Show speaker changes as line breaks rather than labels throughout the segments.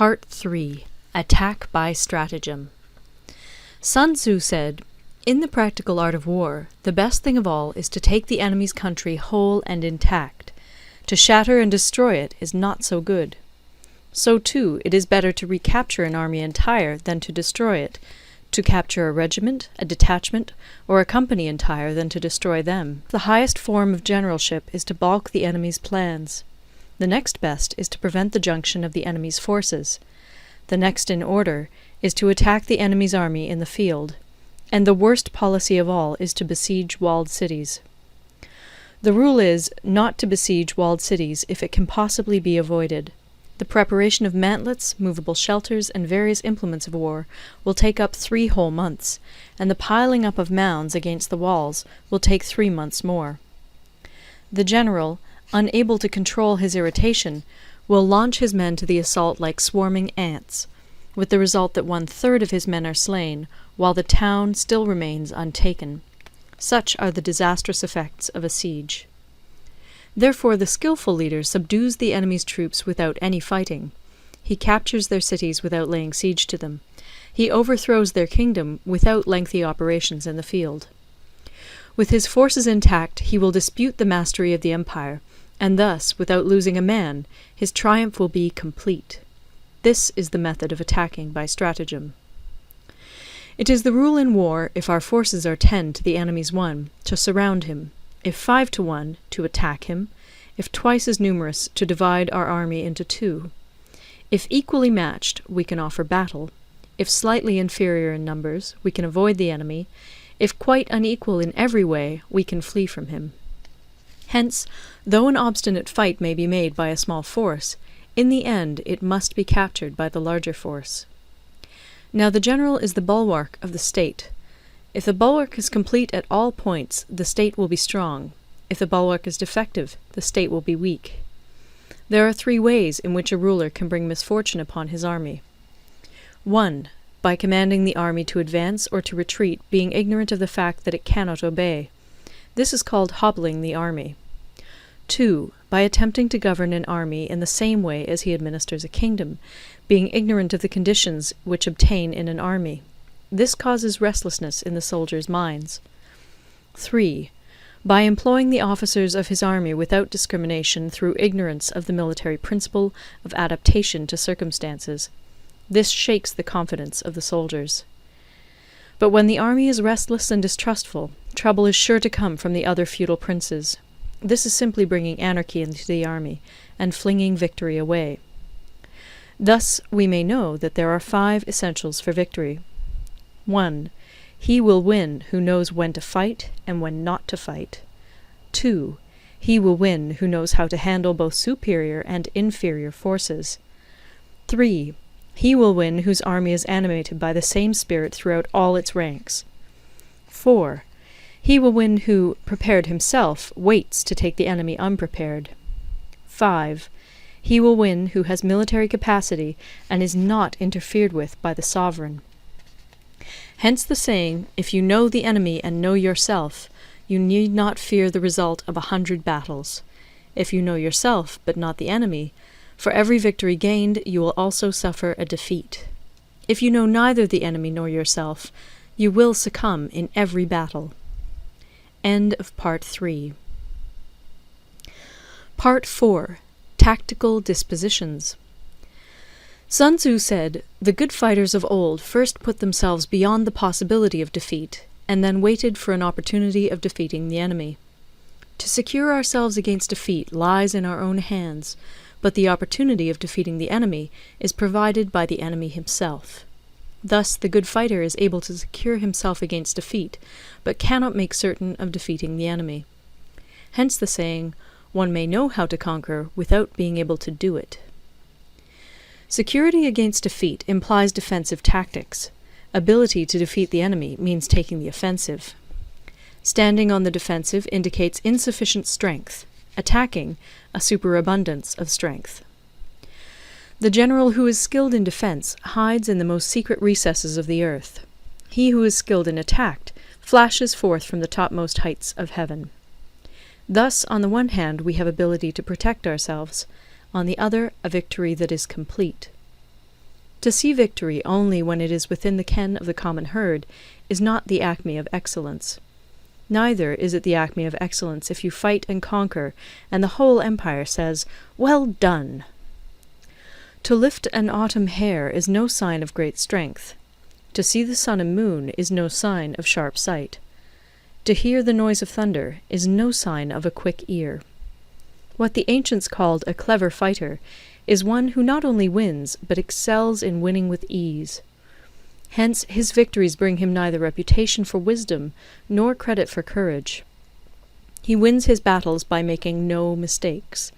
Part 3. Attack by Stratagem. Sun Tzu said, "In the practical art of war, the best thing of all is to take the enemy's country whole and intact. To shatter and destroy it is not so good. So too, it is better to recapture an army entire than to destroy it, to capture a regiment, a detachment, or a company entire than to destroy them. The highest form of generalship is to balk the enemy's plans. The next best is to prevent the junction of the enemy's forces. The next in order is to attack the enemy's army in the field. And the worst policy of all is to besiege walled cities. The rule is, not to besiege walled cities if it can possibly be avoided. The preparation of mantlets, movable shelters, and various implements of war will take up 3 whole months, and the piling up of mounds against the walls will take 3 months more. The general, unable to control his irritation, will launch his men to the assault like swarming ants, with the result that 1/3 of his men are slain, while the town still remains untaken. Such are the disastrous effects of a siege. Therefore the skilful leader subdues the enemy's troops without any fighting. He captures their cities without laying siege to them. He overthrows their kingdom without lengthy operations in the field. With his forces intact, he will dispute the mastery of the empire, and thus, without losing a man, his triumph will be complete. This is the method of attacking by stratagem. It is the rule in war, if our forces are 10 to the enemy's 1, to surround him; if 5 to 1, to attack him; if twice as numerous, to divide our army into 2. If equally matched, we can offer battle; if slightly inferior in numbers, we can avoid the enemy; if quite unequal in every way, we can flee from him. Hence, though an obstinate fight may be made by a small force, in the end it must be captured by the larger force. Now the general is the bulwark of the state. If the bulwark is complete at all points, the state will be strong. If the bulwark is defective, the state will be weak. There are 3 ways in which a ruler can bring misfortune upon his army. 1. By commanding the army to advance or to retreat, being ignorant of the fact that it cannot obey. This is called hobbling the army. 2. By attempting to govern an army in the same way as he administers a kingdom, being ignorant of the conditions which obtain in an army. This causes restlessness in the soldiers' minds. 3. By employing the officers of his army without discrimination through ignorance of the military principle of adaptation to circumstances. This shakes the confidence of the soldiers. But when the army is restless and distrustful, trouble is sure to come from the other feudal princes. This is simply bringing anarchy into the army, and flinging victory away. Thus we may know that there are 5 essentials for victory. 1. He will win who knows when to fight and when not to fight. 2. He will win who knows how to handle both superior and inferior forces. 3. He will win whose army is animated by the same spirit throughout all its ranks. 4. He will win who, prepared himself, waits to take the enemy unprepared. 5. He will win who has military capacity and is not interfered with by the sovereign. Hence the saying, if you know the enemy and know yourself, you need not fear the result of 100 battles. If you know yourself, but not the enemy, for every victory gained you will also suffer a defeat. If you know neither the enemy nor yourself, you will succumb in every battle. End of Part 3. Part 4. Tactical Dispositions. Sun Tzu said, "The good fighters of old first put themselves beyond the possibility of defeat, and then waited for an opportunity of defeating the enemy. To secure ourselves against defeat lies in our own hands, but the opportunity of defeating the enemy is provided by the enemy himself. Thus the good fighter is able to secure himself against defeat, but cannot make certain of defeating the enemy. Hence the saying, one may know how to conquer without being able to do it." Security against defeat implies defensive tactics. Ability to defeat the enemy means taking the offensive. Standing on the defensive indicates insufficient strength. Attacking, a superabundance of strength. The general who is skilled in defense hides in the most secret recesses of the earth. He who is skilled in attack flashes forth from the topmost heights of heaven. Thus, on the one hand, we have ability to protect ourselves, on the other, a victory that is complete. To see victory only when it is within the ken of the common herd is not the acme of excellence. Neither is it the acme of excellence if you fight and conquer, and the whole empire says, "Well done!" To lift an autumn hair is no sign of great strength. To see the sun and moon is no sign of sharp sight. To hear the noise of thunder is no sign of a quick ear. What the ancients called a clever fighter is one who not only wins, but excels in winning with ease. Hence his victories bring him neither reputation for wisdom nor credit for courage. He wins his battles by making no mistakes.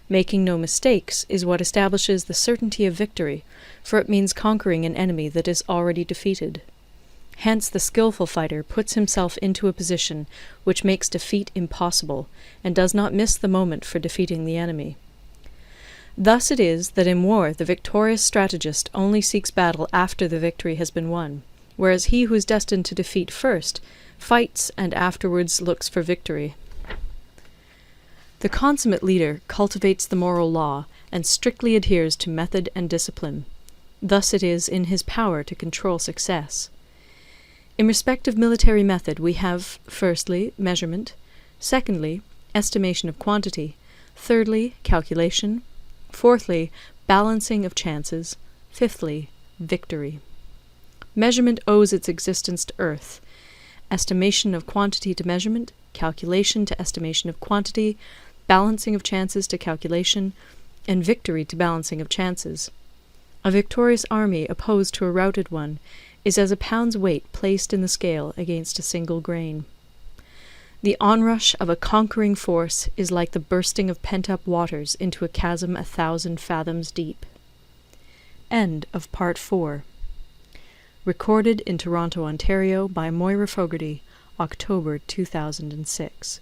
Making no mistakes is what establishes the certainty of victory, for it means conquering an enemy that is already defeated. Hence the skillful fighter puts himself into a position which makes defeat impossible, and does not miss the moment for defeating the enemy. Thus it is that in war the victorious strategist only seeks battle after the victory has been won, whereas he who is destined to defeat first fights and afterwards looks for victory. The consummate leader cultivates the moral law and strictly adheres to method and discipline. Thus it is in his power to control success. In respect of military method we have, firstly, measurement, secondly, estimation of quantity, thirdly, calculation, fourthly, balancing of chances, fifthly, victory. Measurement owes its existence to earth, estimation of quantity to measurement, calculation to estimation of quantity, balancing of chances to calculation, and victory to balancing of chances. A victorious army opposed to a routed one is as a pound's weight placed in the scale against a single grain. The onrush of a conquering force is like the bursting of pent-up waters into a chasm 1,000 fathoms deep. End of Part 4. Recorded in Toronto, Ontario by Moira Fogarty, October 2006.